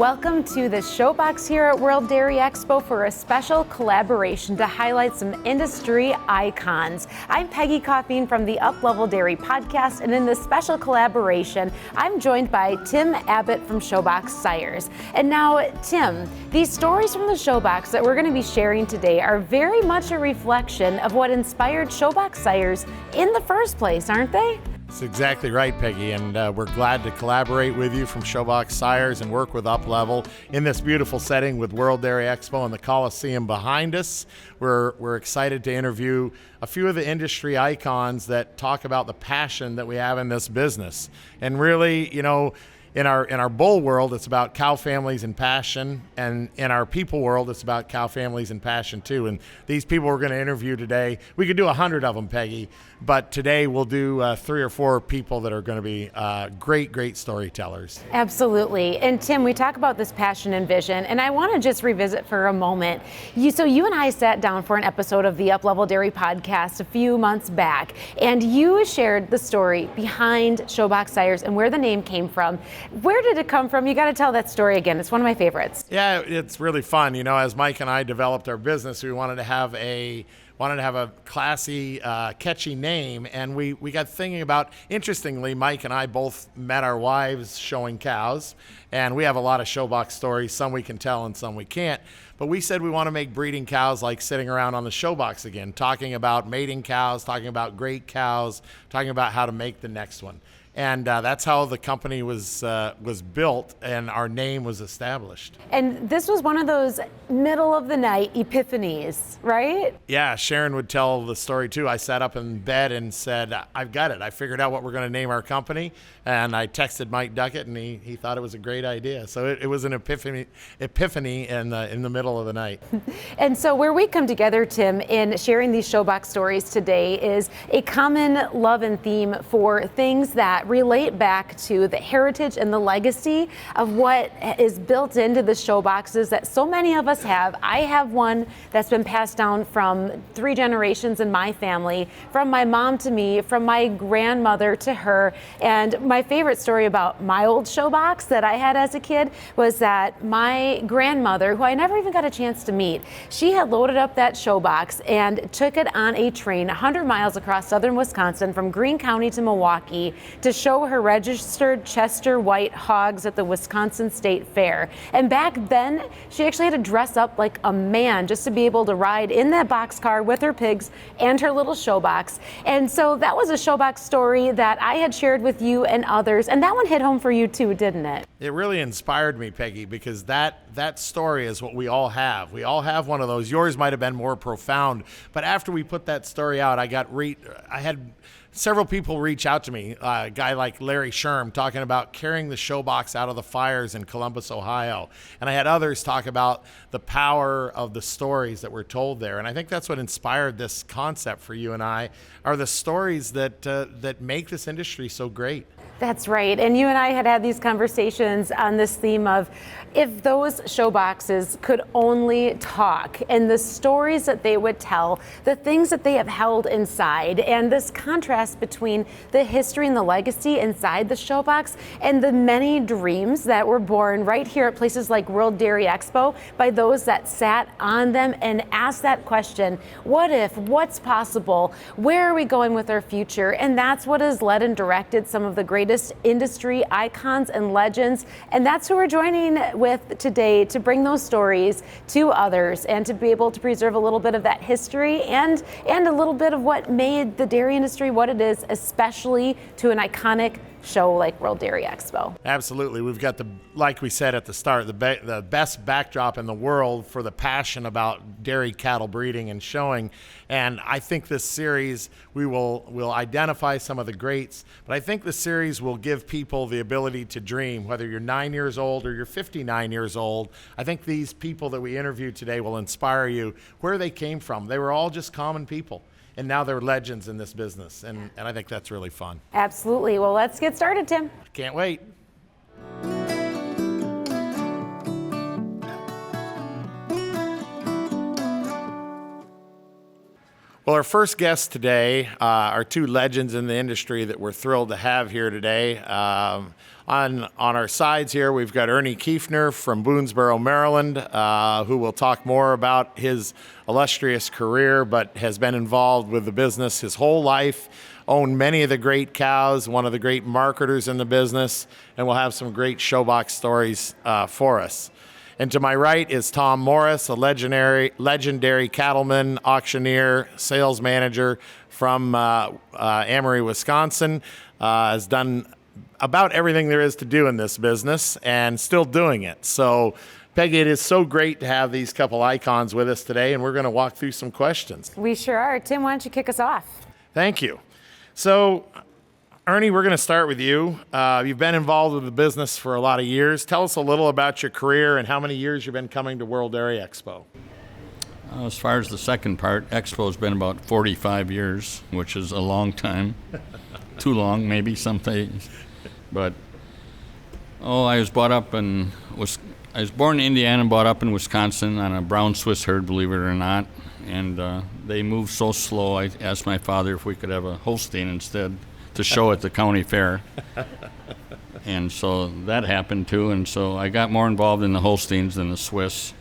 Welcome to the Showbox here at World Dairy Expo for a special collaboration to highlight some industry icons. I'm Peggy Coffeen from the Up Level Dairy podcast, and in this special collaboration, I'm joined by Tim Abbott from Showbox Sires. And now, Tim, these stories from the Showbox that we're going to be sharing today are very much a reflection of what inspired Showbox Sires in the first place, aren't they? That's exactly right, Peggy, and we're glad to collaborate with you from Showbox Sires and work with Up Level in this beautiful setting with World Dairy Expo and the Coliseum behind us. We're excited to interview a few of the industry icons that talk about the passion that we have in this business. And really, you know, in our bull world, it's about cow families and passion, and in our people world, it's about cow families and passion too. And these people we're going to interview today, we could do 100 of them, Peggy, but today we'll do 3 or 4 people that are going to be great storytellers. Absolutely. And Tim, we talk about this passion and vision, and I want to just revisit for a moment. You and I sat down for an episode of the Up Level Dairy podcast a few months back, and you shared the story behind Showbox Sires and where the name came from. Where did it come from? You got to tell that story again. It's one of my favorites. Yeah, it's really fun. You know, as Mike and I developed our business, we wanted to have a classy, catchy name, and we got thinking about, interestingly, Mike and I both met our wives showing cows, and we have a lot of Showbox stories, some we can tell and some we can't, but we said we want to make breeding cows like sitting around on the Showbox again, talking about mating cows, talking about great cows, talking about how to make the next one. And that's how the company was built and our name was established. And this was one of those middle of the night epiphanies, right? Yeah, Sharon would tell the story too. I sat up in bed and said, I've got it. I figured out what we're going to name our company. And I texted Mike Duckett, and he thought it was a great idea. So it was an epiphany in the middle of the night. And so where we come together, Tim, in sharing these Showbox stories today is a common love and theme for things that relate back to the heritage and the legacy of what is built into the Showboxes that so many of us have. I have one that's been passed down from 3 generations in my family, from my mom to me, from my grandmother to her. And my favorite story about my old Showbox that I had as a kid was that my grandmother, who I never even got a chance to meet, she had loaded up that Showbox and took it on a train 100 miles across southern Wisconsin from Greene County to Milwaukee to show her registered Chester White hogs at the Wisconsin State Fair. And back then, she actually had to dress up like a man just to be able to ride in that boxcar with her pigs and her little Showbox. And so that was a Showbox story that I had shared with you and others. And that one hit home for you too, didn't it? It really inspired me, Peggy, because that story is what we all have. We all have one of those. Yours might have been more profound, but after we put that story out, I had several people reach out to me, a guy like Larry Sherm talking about carrying the Showbox out of the fires in Columbus, Ohio. And I had others talk about the power of the stories that were told there. And I think that's what inspired this concept for you and I, are the stories that make this industry so great. That's right. And you and I had these conversations on this theme of if those Showboxes could only talk, and the stories that they would tell, the things that they have held inside, and this contrast between the history and the legacy inside the Showbox and the many dreams that were born right here at places like World Dairy Expo by those that sat on them and asked that question, what if, what's possible, where are we going with our future? And that's what has led and directed some of the greatest industry icons and legends. And that's who we're joining with today to bring those stories to others and to be able to preserve a little bit of that history and a little bit of what made the dairy industry what it is, especially to an iconic show like World Dairy Expo. Absolutely. We've got like we said at the start, the best backdrop in the world for the passion about dairy cattle breeding and showing. And I think this series, we'll identify some of the greats, but I think the series will give people the ability to dream, whether you're 9 years old or you're 59 years old. I think these people that we interviewed today will inspire you where they came from. They were all just common people. And now they're legends in this business, and I think that's really fun. Absolutely. Well, let's get started, Tim. Can't wait. Well, our first guests today are two legends in the industry that we're thrilled to have here today. On our sides here, we've got Ernie Kueffner from Boonesboro, Maryland, who will talk more about his illustrious career, but has been involved with the business his whole life, owned many of the great cows, one of the great marketers in the business, and will have some great Showbox stories for us. And to my right is Tom Morris, a legendary cattleman, auctioneer, sales manager from Amory, Wisconsin. Has done about everything there is to do in this business and still doing it. So, Peggy, it is so great to have these couple icons with us today, and we're going to walk through some questions. We sure are. Tim, why don't you kick us off? Thank you. So, Ernie, we're going to start with you. You've been involved with the business for a lot of years. Tell us a little about your career and how many years you've been coming to World Dairy Expo. As far as the second part, Expo's been about 45 years, which is a long time. Too long, maybe, some days. But, I was born in Indiana and brought up in Wisconsin on a brown Swiss herd, believe it or not. And they moved so slow, I asked my father if we could have a Holstein instead to show at the county fair. And so that happened too, and so I got more involved in the Holsteins than the Swiss.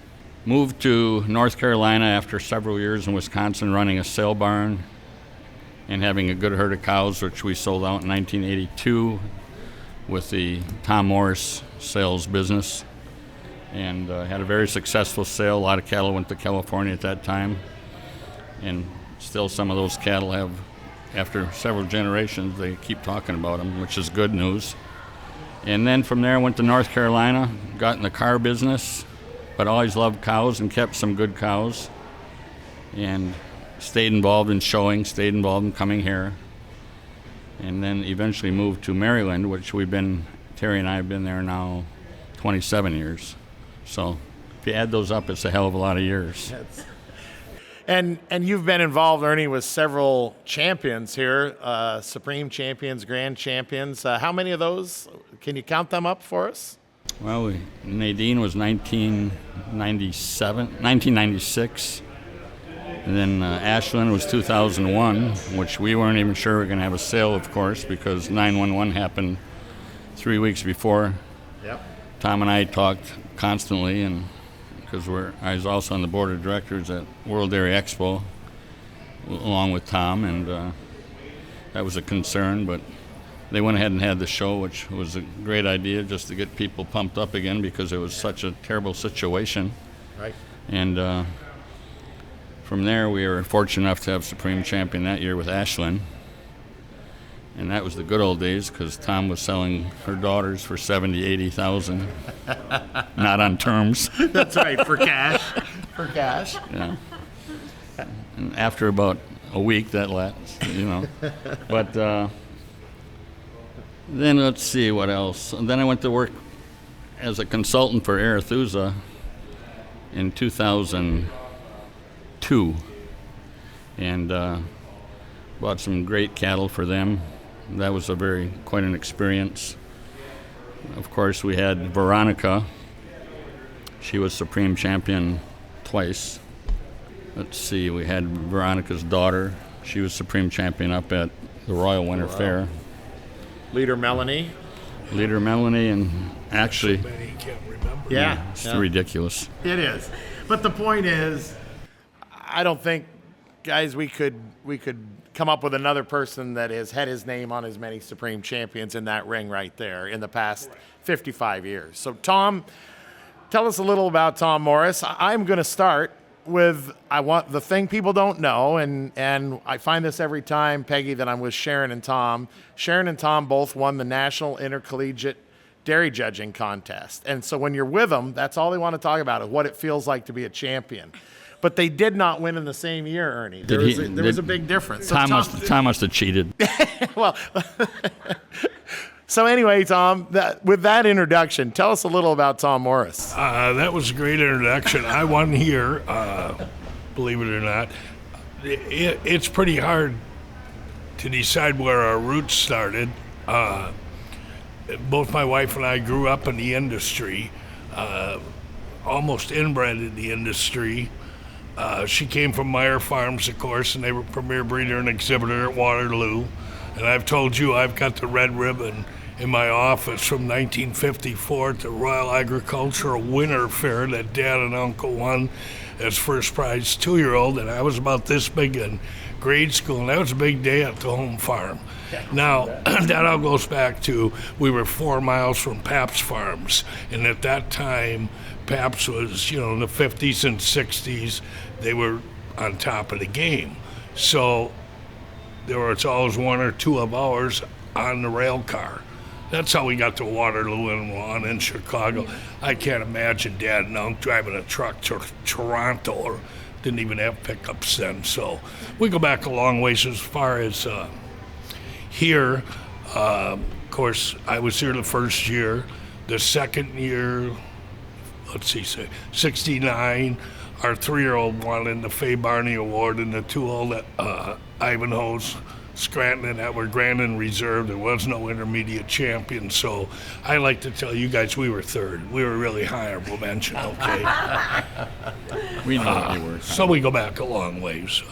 Moved to North Carolina after several years in Wisconsin running a sale barn and having a good herd of cows, which we sold out in 1982 with the Tom Morris sales business, and had a very successful sale. A lot of cattle went to California at that time, and still some of those cattle have, after several generations, they keep talking about them, which is good news. And then from there I went to North Carolina, got in the car business, but always loved cows and kept some good cows, and stayed involved in showing, stayed involved in coming here, and then eventually moved to Maryland, which Terry and I have been there now 27 years. So if you add those up, it's a hell of a lot of years. And you've been involved, Ernie, with several champions here, Supreme Champions, Grand Champions. How many of those? Can you count them up for us? Well, Nadine was 1996, and then Ashland was 2001, which we weren't even sure we were going to have a sale, of course, because 9/11 happened 3 weeks before. Yep. Tom and I talked constantly, and because I was also on the board of directors at World Dairy Expo along with Tom, and that was a concern, but they went ahead and had the show, which was a great idea just to get people pumped up again because it was such a terrible situation. Right. And from there, we were fortunate enough to have Supreme Champion that year with Ashland. And that was the good old days because Tom was selling her daughters for $70,000, $80,000, not on terms. That's right, for cash. For cash. Yeah. And after about a week, that lapsed, But then let's see what else. And then I went to work as a consultant for Arethusa in 2002, and bought some great cattle for them. That was quite an experience. Of course, we had Veronica. She was Supreme Champion twice. Let's see, we had Veronica's daughter. She was Supreme Champion up at the Royal Winter Fair. Leader Melanie, and actually, So many can't remember. Yeah. it's ridiculous. It is. But the point is, I don't think, guys, we could come up with another person that has had his name on as many Supreme Champions in that ring right there in the past 55 years. So, Tom, tell us a little about Tom Morris. I'm going to start with the thing people don't know, and I find this every time, Peggy, that I'm with Sharon and Tom. Sharon and Tom both won the National Intercollegiate Dairy Judging Contest. And so when you're with them, that's all they want to talk about is what it feels like to be a champion. But they did not win in the same year, Ernie. There was a big difference. So Tom must have cheated. Well, so anyway, Tom, with that introduction, tell us a little about Tom Morris. That was a great introduction. I won here, believe it or not. It's pretty hard to decide where our roots started. Both my wife and I grew up in the industry, almost inbred in the industry. She came from Meyer Farms, of course, and they were premier breeder and exhibitor at Waterloo. And I've told you I've got the red ribbon in my office from 1954 at the Royal Agricultural Winter Fair that Dad and Uncle won as first prize 2-year-old, and I was about this big in grade school, and that was a big day at the home farm. Now, that all goes back to we were 4 miles from Pabst Farms, and at that time, Pabst was, in the 50s and 60s, they were on top of the game. So there was always 1 or 2 of ours on the rail car. That's how we got to Waterloo and on in Chicago. I can't imagine Dad and Unc driving a truck to Toronto, or didn't even have pickups then. So we go back a long ways as far as here. Of course, I was here the first year. The second year, 69, our 3-year-old won in the Fay Barney Award, and the 2 old Ivanhoes, Scranton, that were Grand and Reserve. There was no intermediate champion, so I like to tell you guys we were third. We were really honorable mention, okay? We know what you were. So we go back a long ways.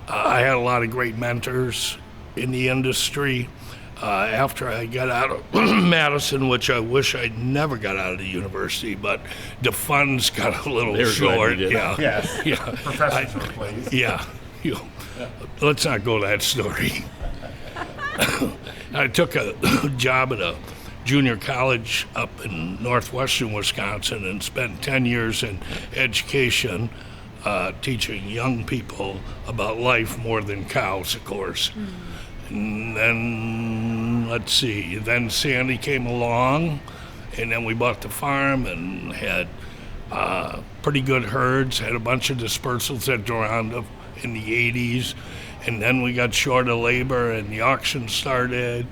I had a lot of great mentors in the industry. After I got out of Madison, which I wish I never got out of the university, but the funds got a little short. Yeah, Yes. yeah. Professors were pleased. Yeah. Let's not go that story. I took a job at a junior college up in northwestern Wisconsin and spent 10 years in education, teaching young people about life more than cows, of course. And then, then Sandy came along, and then we bought the farm and had pretty good herds, had a bunch of dispersals at Duranda in the 80s, and then we got short of labor and the auction started,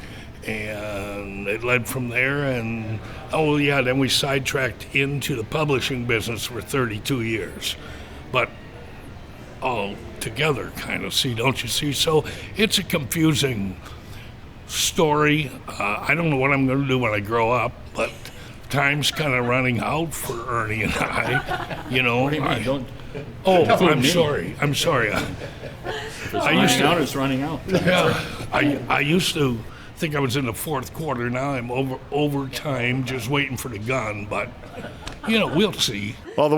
and it led from there. And then we sidetracked into the publishing business for 32 years, but all together, kind of, don't you see? So it's a confusing story. I don't know what I'm going to do when I grow up, but time's kind of running out for Ernie and I. What do you mean? Don't. I'm sorry. It's running out. Yeah, I used to think I was in the 4th quarter. Now I'm overtime, just waiting for the gun. But we'll see. Well, the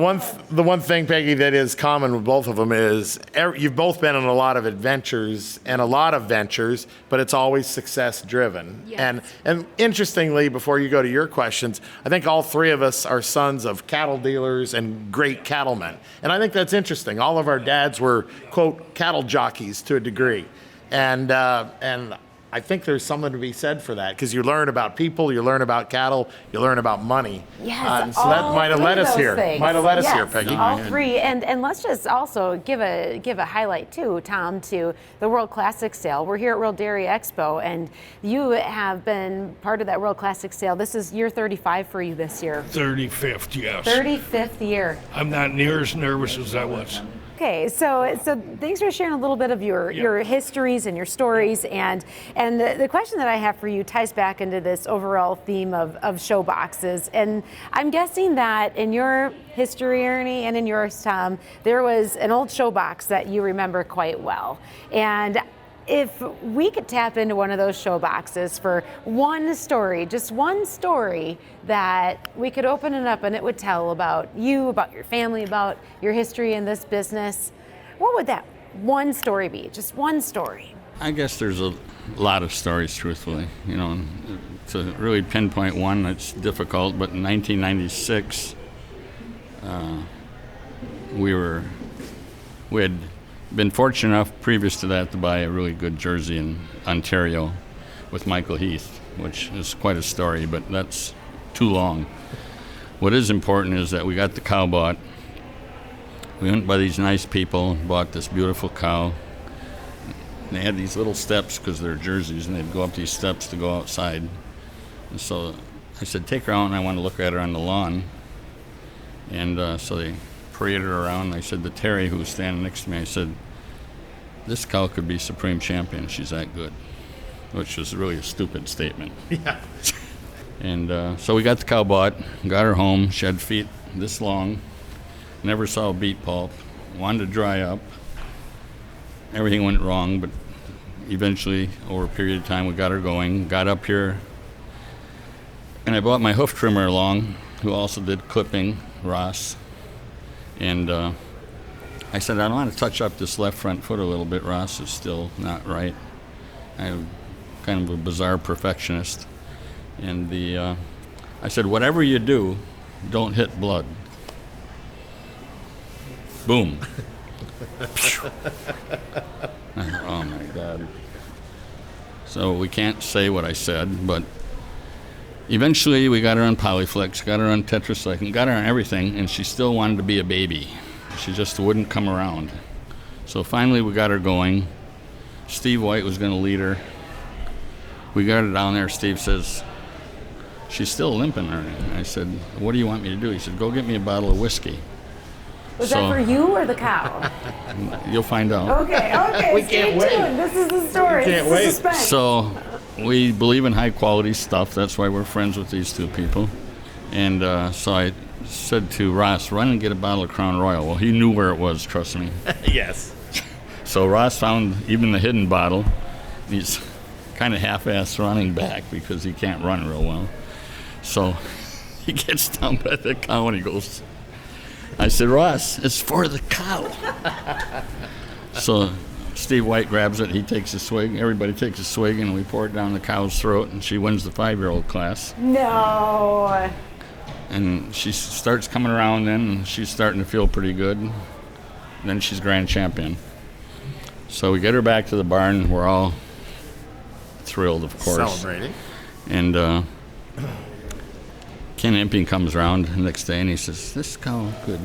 one thing, Peggy, that is common with both of them is you've both been on a lot of adventures and a lot of ventures, but it's always success driven. Yes. And interestingly, before you go to your questions, I think all 3 of us are sons of cattle dealers and great cattlemen. And I think that's interesting. All of our dads were, quote, cattle jockeys to a degree. And I think there's something to be said for that, because you learn about people, you learn about cattle, you learn about money. Yes, so that might have led us here. Things. Here, Peggy. All 3, and let's just also give a highlight too, Tom, to the World Classic Sale. We're here at World Dairy Expo, and you have been part of that World Classic Sale. This is year 35 for you this year. 35th, yes. 35th year. I'm not near as nervous as I was. Okay, so thanks for sharing a little bit of your histories and your stories, and the question that I have for you ties back into this overall theme of showboxes. And I'm guessing that in your history, Ernie, and in yours, Tom, there was an old showbox that you remember quite well. And if we could tap into one of those show boxes for one story, just one story that we could open it up and it would tell about you, about your family, about your history in this business, what would that one story be? Just one story. I guess there's a lot of stories, truthfully. To really pinpoint one, it's difficult, but in 1996, we had been fortunate enough previous to that to buy a really good jersey in Ontario with Michael Heath, which is quite a story, but that's too long. What is important is that we got the cow bought. We went by these nice people, bought this beautiful cow. They had these little steps because they're jerseys, and they'd go up these steps to go outside. And so I said, take her out, and I want to look at her on the lawn. And so they paraded her around. I said to Terry, who was standing next to me, I said, this cow could be supreme champion. She's that good, which was really a stupid statement. Yeah. And so we got the cow bought, got her home. She had feet this long, never saw a beet pulp, wanted to dry up. Everything went wrong, but eventually, over a period of time, we got her going, got up here, and I brought my hoof trimmer along, who also did clipping, Ross, and I said, I want to touch up this left front foot a little bit. Ross is still not right. I'm kind of a bizarre perfectionist, and I said, whatever you do, don't hit blood. Boom. Oh my God. So we can't say what I said, but eventually we got her on Polyflex, got her on tetracycline, got her on everything, and she still wanted to be a baby. She just wouldn't come around. So finally we got her going. Steve White was going to lead her. We got her down there. Steve says, she's still limping, Ernie. I said, what do you want me to do? He said, go get me a bottle of whiskey. Was that for you or the cow? You'll find out. Okay. We can't wait. Tuned. This is the story. Can't This wait. is suspense. So we believe in high quality stuff. That's why we're friends with these two people. And so I said to Ross, run and get a bottle of Crown Royal. Well, he knew where it was, trust me. Yes. So Ross found even the hidden bottle. He's kind of half-assed running back because he can't run real well. So he gets down by the cow and he goes, I said, Ross, it's for the cow. So Steve White grabs it, he takes a swig, everybody takes a swig, and we pour it down the cow's throat, and she wins the 5-year-old class. No. And she starts coming around then, and she's starting to feel pretty good. Then she's grand champion. So we get her back to the barn. We're all thrilled, of course. Celebrating. And Ken Emping comes around the next day, and he says, this cow could,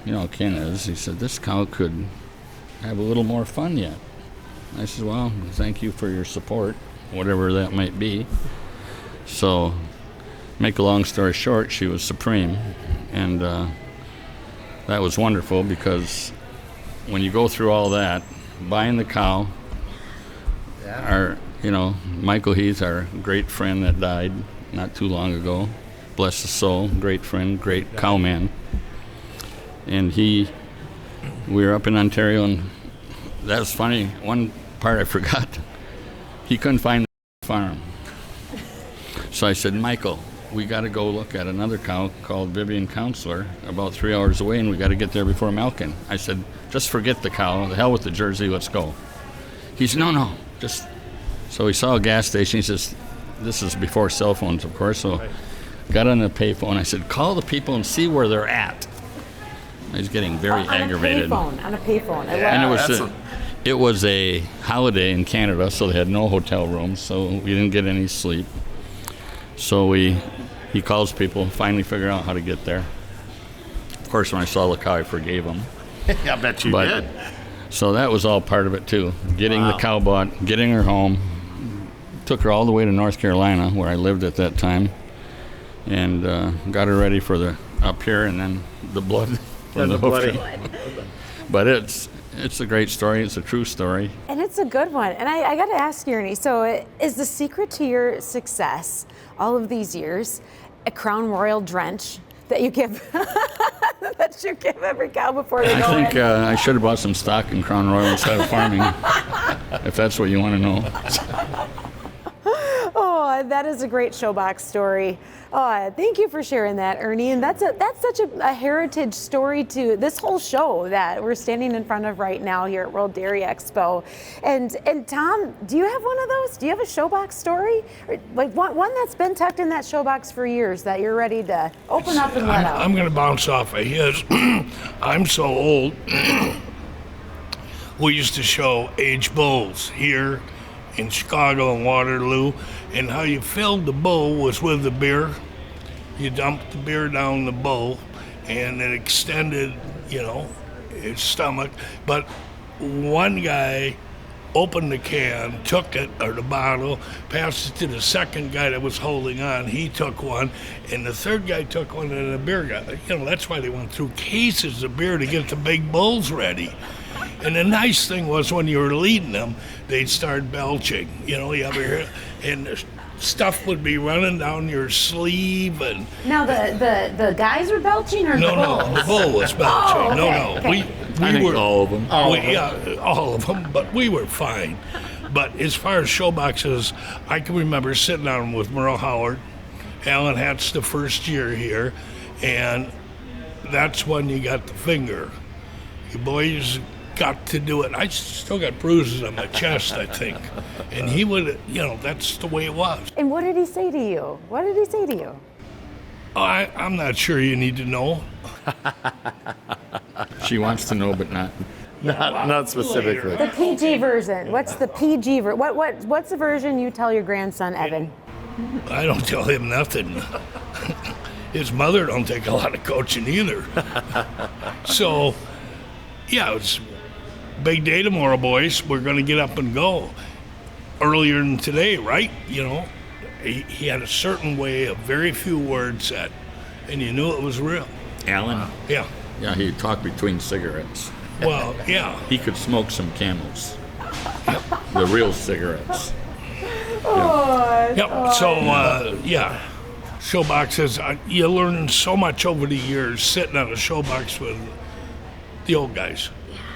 you know how Ken is, he said, this cow could have a little more fun yet. I said, well, thank you for your support, whatever that might be. So, make a long story short, she was supreme, and that was wonderful because when you go through all that, buying the cow, Michael Heath, our great friend that died not too long ago, bless his soul, great friend, great cowman, and we were up in Ontario, and that was funny. One part I forgot, he couldn't find the farm. So I said, Michael, we got to go look at another cow called Vivian Counselor about 3 hours away, and we got to get there before milking. I said, just forget the cow, the hell with the Jersey, let's go. He said, no, just. So he saw a gas station. He says, this is before cell phones, of course, so got on the payphone. I said, call the people and see where they're at. I was getting very aggravated. On a payphone. And it was a holiday in Canada, so they had no hotel rooms, so we didn't get any sleep. So he calls people, finally figure out how to get there. Of course, when I saw the cow, I forgave him. I bet you did. So that was all part of it, too. Getting the cow bought, getting her home. Took her all the way to North Carolina, where I lived at that time, and got her ready for the up here, and then the blood from the hoof. But it's a great story. It's a true story. And it's a good one. And I got to ask you, Ernie, so is the secret to your success all of these years a Crown Royal drench that you give every cow before they go I think in? I should have bought some stock in Crown Royal instead of farming, if that's what you want to know. Oh, that is a great Showbox story. Oh, thank you for sharing that, Ernie. And that's such a heritage story to this whole show that we're standing in front of right now here at World Dairy Expo. And Tom, do you have one of those? Do you have a Showbox story? Or like one that's been tucked in that Showbox for years that you're ready to open up and let out? I'm going to bounce off of his. I'm so old. We used to show age bulls here in Chicago and Waterloo, and how you filled the bull was with the beer. You dumped the beer down the bull, and it extended, its stomach. But one guy opened the can, took it, or the bottle, passed it to the second guy that was holding on. He took one, and the third guy took one, and the beer guy. That's why they went through cases of beer to get the big bulls ready. And the nice thing was when you were leading them, they'd start belching. You ever hear? And stuff would be running down your sleeve, and Now the guys were belching, or the no, bulls? the bull was belching. Oh, okay, No, okay. we I think were all of them. yeah, all of them, but we were fine. But as far as showboxes, I can remember sitting down with Merle Howard. Alan Hat's the first year here, and that's when you got the finger. You boys got to do it. I still got bruises on my chest, I think. And he would, that's the way it was. And what did he say to you? What did he say to you? I'm not sure you need to know. She wants to know, but not. Not specifically. The PG version. What's the PG version? What's the version you tell your grandson, Evan? I don't tell him nothing. His mother don't take a lot of coaching either. So, yeah, it's big day tomorrow, boys. We're going to get up and go earlier than today, right? He had a certain way of very few words that, and you knew it was real. Alan? Yeah. Yeah, he talked between cigarettes. Well, yeah. He could smoke some Camels. The real cigarettes. Yep. So, yeah. Showboxes, you learn so much over the years sitting on a showbox with the old guys,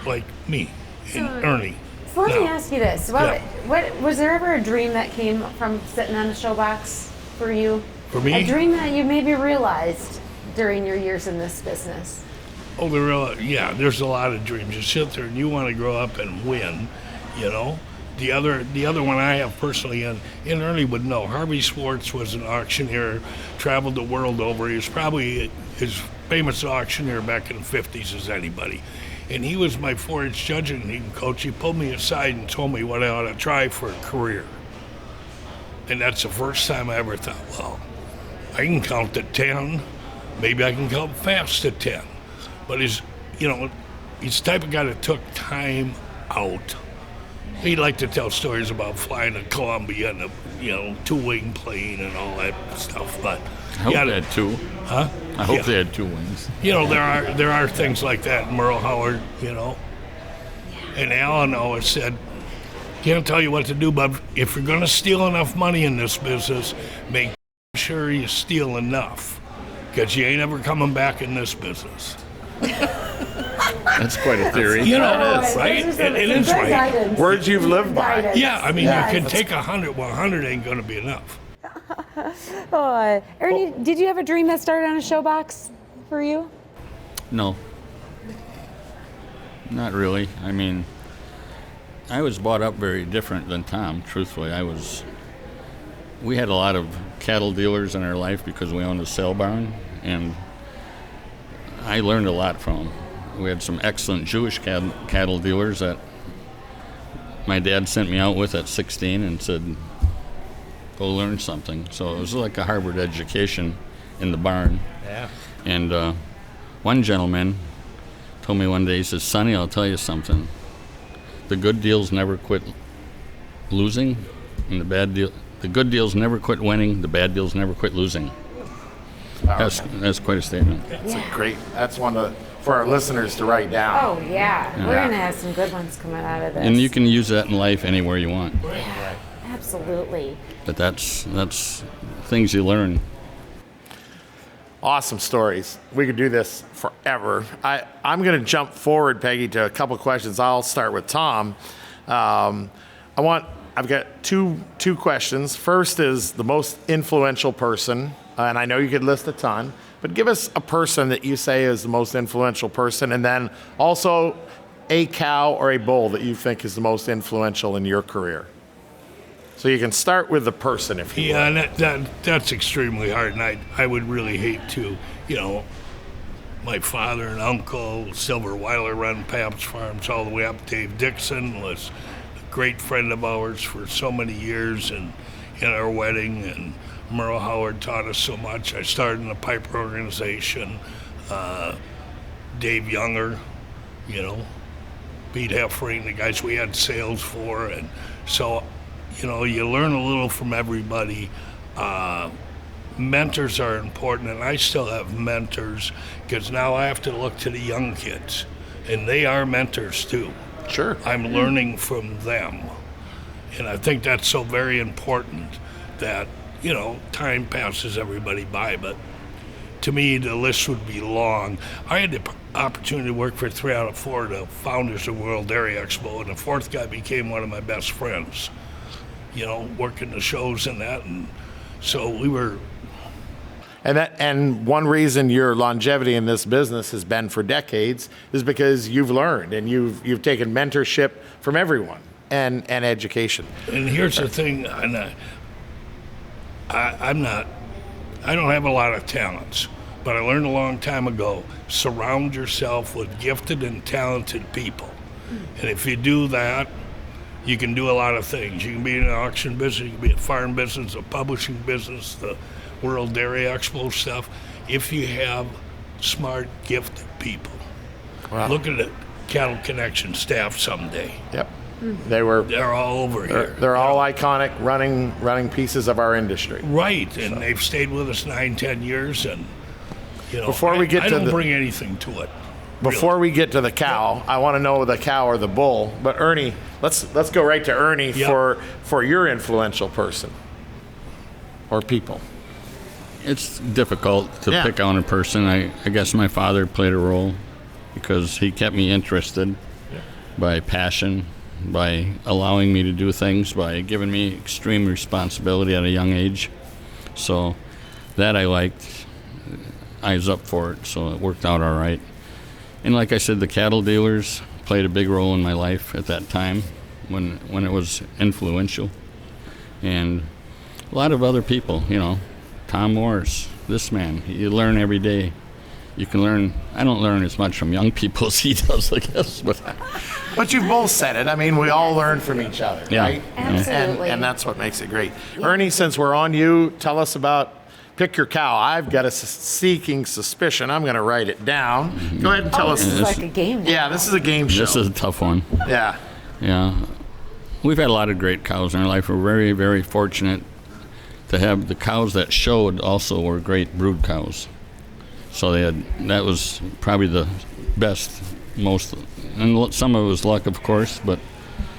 like me and Ernie. So let me Now, ask you this: Yeah. what was there ever a dream that came from sitting on a showbox for you? For me? A dream that you maybe realized during your years in this business? Oh, there's a lot of dreams. You sit there and you want to grow up and win, The other one I have personally, and Ernie would know, Harvey Swartz was an auctioneer, traveled the world over. He was probably as famous auctioneer back in the 50s as anybody. And he was my 4-H judging coach. He pulled me aside and told me what I ought to try for a career. And that's the first time I ever thought, well, I can count to 10. Maybe I can count fast to 10. But he's the type of guy that took time out. He'd like to tell stories about flying to Columbia and a two-wing plane and all that stuff. But I hope they had two. Huh? I hope they had 2 wings. There are things like that. Merle Howard, and Alan always said, "Can't tell you what to do, but if you're going to steal enough money in this business, make sure you steal enough, because you ain't ever coming back in this business." That's quite a theory. Right? It is right. Guidance. Words you've lived by. Guidance. Yeah, I mean, Yes. you can take 100. Well, 100 ain't going to be enough. Ernie, did you have a dream that started on a showbox for you? No. Not really. I mean, I was brought up very different than Tom, truthfully. We had a lot of cattle dealers in our life because we owned a sale barn, and I learned a lot from them. We had some excellent Jewish cattle dealers that my dad sent me out with at 16 and said, go learn something. So it was like a Harvard education in the barn. Yeah. And one gentleman told me one day, he says, Sonny, I'll tell you something. The good deals never quit losing, and the good deals never quit winning, the bad deals never quit losing. That's quite a statement. That's one for our listeners to write down. Oh yeah, we're gonna have some good ones coming out of this. And you can use that in life anywhere you want. Yeah, absolutely. But that's things you learn. Awesome stories. We could do this forever. I'm going to jump forward, Peggy, to a couple questions. I'll start with Tom. I've got two questions. First is the most influential person, and I know you could list a ton, but give us a person that you say is the most influential person, and then also a cow or a bull that you think is the most influential in your career. So you can start with the person if you Yeah, want. and that's extremely hard, and I would really hate to, my father and uncle, Silver Weiler run Pabst Farms all the way up. Dave Dixon was a great friend of ours for so many years, and in our wedding, and Merle Howard taught us so much. I started in the Piper organization. Dave Younger, Pete Heffering, the guys we had sales for, and so you learn a little from everybody. Mentors are important, and I still have mentors because now I have to look to the young kids, and they are mentors too. Sure. I'm learning from them, and I think that's so very important that, time passes everybody by, but to me, the list would be long. I had the opportunity to work for 3 out of 4 of the founders of World Dairy Expo, and the fourth guy became one of my best friends, working the shows and that. And so we were. And one reason your longevity in this business has been for decades is because you've learned and you've taken mentorship from everyone and education. And here's the thing, and I don't have a lot of talents, but I learned a long time ago, surround yourself with gifted and talented people. And if you do that, you can do a lot of things. You can be in an auction business, you can be a farm business, a publishing business, the World Dairy Expo stuff. If you have smart, gifted people. Wow. Look at the Cattle Connection staff someday. Yep. They're all over here. They're all iconic running pieces of our industry. Right, and they've stayed with us 9-10 years, and I don't bring anything to it. Before we get to the cow, I want to know the cow or the bull. But Ernie, let's go right to Ernie for your influential person or people. It's difficult to pick on a person. I guess my father played a role because he kept me interested by passion, by allowing me to do things, by giving me extreme responsibility at a young age. So that I liked. I was up for it, so it worked out all right. And like I said, the cattle dealers played a big role in my life at that time when it was influential. And a lot of other people, Tom Morris, this man, you learn every day. You can learn. I don't learn as much from young people as he does, I guess. But you've both said it. I mean, we all learn from each other, right? Absolutely. And that's what makes it great. Ernie, since we're on you, tell us about Pick Your Cow. I've got a seeking suspicion. I'm going to write it down. Go ahead and tell us. This is like a game now. Yeah, this is a game show. This is a tough one. Yeah. Yeah. We've had a lot of great cows in our life. We're very, very fortunate to have the cows that showed also were great brood cows. So that was probably the best, most, and some of it was luck, of course, but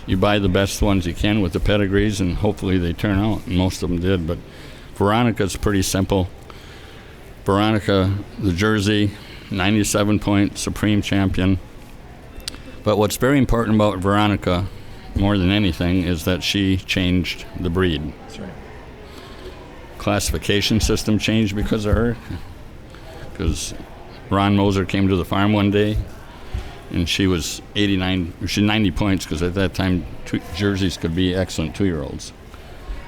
you buy the best ones you can with the pedigrees, and hopefully they turn out, and most of them did. But Veronica's pretty simple. Veronica, the Jersey, 97-point Supreme Champion. But what's very important about Veronica, more than anything, is that she changed the breed. That's right. Classification system changed because of her. Because Ron Moser came to the farm one day, and she was 90 points, because at that time jerseys could be excellent 2-year-olds.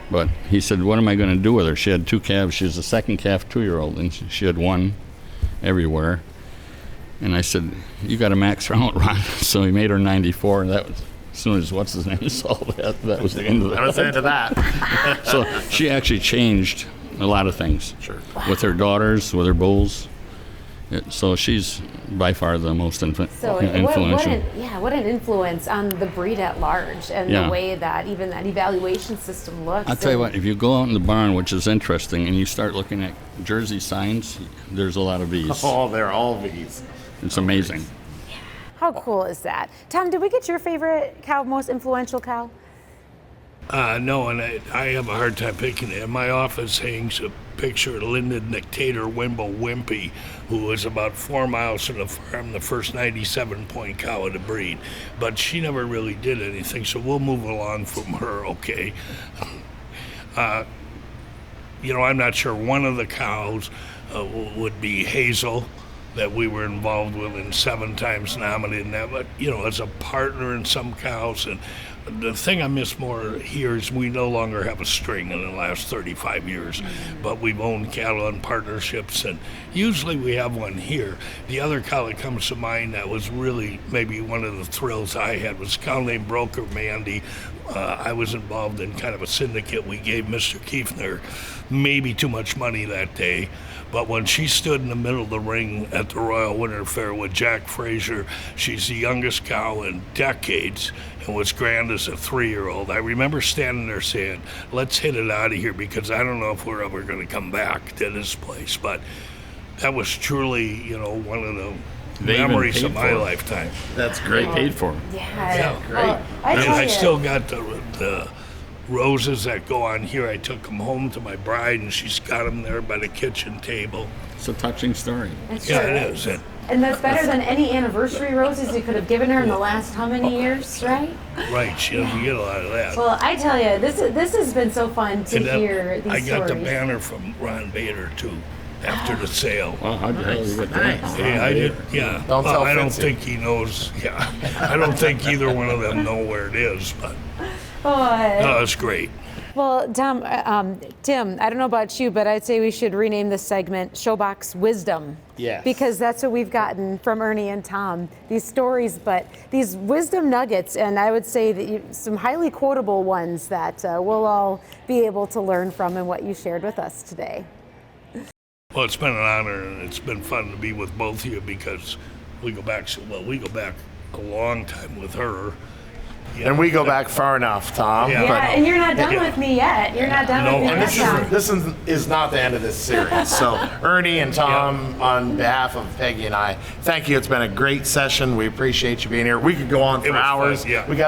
But he said, what am I going to do with her? She had 2 calves. She was the second calf 2-year-old, and she had one everywhere. And I said, you got to max her out, Ron. So he made her 94. That was, as soon as what's his name saw that was the end of that. That was the end of that. So she actually changed a lot of things. Sure. With her daughters, with her bulls. So she's by far the most influential. What an influence on the breed at large, and the way that even that evaluation system looks. I'll tell you what, if you go out in the barn, which is interesting, and you start looking at Jersey signs, there's a lot of V's. Oh, they're all V's. It's amazing. How cool is that? Tom, did we get your favorite cow, most influential cow? No, and I have a hard time picking it. In my office hangs a picture of Linda Dictator Wimble Wimpy, who was about 4 miles from the farm, the first 97-point cow of the breed. But she never really did anything, so we'll move along from her, okay? I'm not sure. One of the cows would be Hazel, that we were involved with and 7 times nominated in that. But, as a partner in some cows, and the thing I miss more here is we no longer have a string in the last 35 years, but we've owned cattle in partnerships, and usually we have one here. The other cow that comes to mind that was really maybe one of the thrills I had was a cow named Broker Mandy. I was involved in kind of a syndicate. We gave Mr. Kueffner maybe too much money that day. But when she stood in the middle of the ring at the Royal Winter Fair with Jack Frazier, she's the youngest cow in decades and was grand as a 3-year-old. I remember standing there saying, let's hit it out of here, because I don't know if we're ever going to come back to this place. But that was truly, one of the memories of my lifetime. That's great. They paid for it. Yeah. Great. I still got the roses that go on here, I took them home to my bride, and she's got them there by the kitchen table. It's a touching story. It Yeah, sure it is. And that's better than any anniversary roses you could have given her in the last how many years, right? Right, she doesn't get a lot of that. Well, I tell you, this has been so fun to And then hear these I got stories. the banner from Ron Bader, too, after the sale. Well, how'd the hell you get that? Yeah, I did. Yeah. Don't tell I don't Fincy. think he knows. Yeah. I don't think either one of them know where it is, but Oh, it's great. well, Tim, I don't know about you, but I'd say we should rename this segment Showbox Wisdom. Yes. Because that's what we've gotten from Ernie and Tom, these stories, but these wisdom nuggets, and I would say that some highly quotable ones that we'll all be able to learn from and what you shared with us today. Well, it's been an honor, and it's been fun to be with both of you because we go back a long time with her. And we go back far enough, Tom. Yeah. Yeah, and you're not done Yeah. with me yet. You're not done No, with me and yet, Tom. This is not the end of this series. So, Ernie and Tom, on behalf of Peggy and I, thank you. It's been a great session. We appreciate you being here. We could go on for was fun, hours. yeah. We could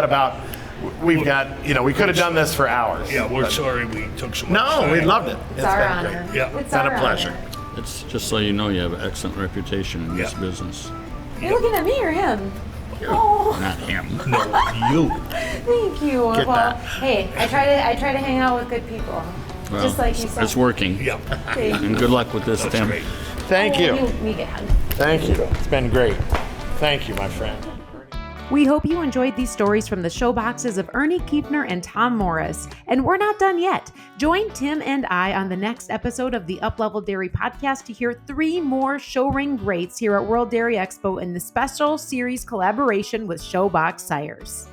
have done this for hours. Yeah, we're But- sorry we took so much No, time. we loved it. It's our been honor. great. Yeah. It's It's been our a pleasure. honor. It's just so you know, you have an excellent reputation in this Yeah. business. Are you looking at me or him? Oh, Not him. No, you. thank you. Get well, that. hey, I try to hang out with good people, Well, just like you said. it's working. Yeah, Thank you. And good luck with this, that's Tim. great. Thank you. Me again. Thank you. It's been great. Thank you, my friend. We hope you enjoyed these stories from the showboxes of Ernie Kueffner and Tom Morris. And we're not done yet. Join Tim and I on the next episode of the Uplevel Dairy Podcast to hear 3 more show ring greats here at World Dairy Expo in the special series collaboration with Showbox Sires.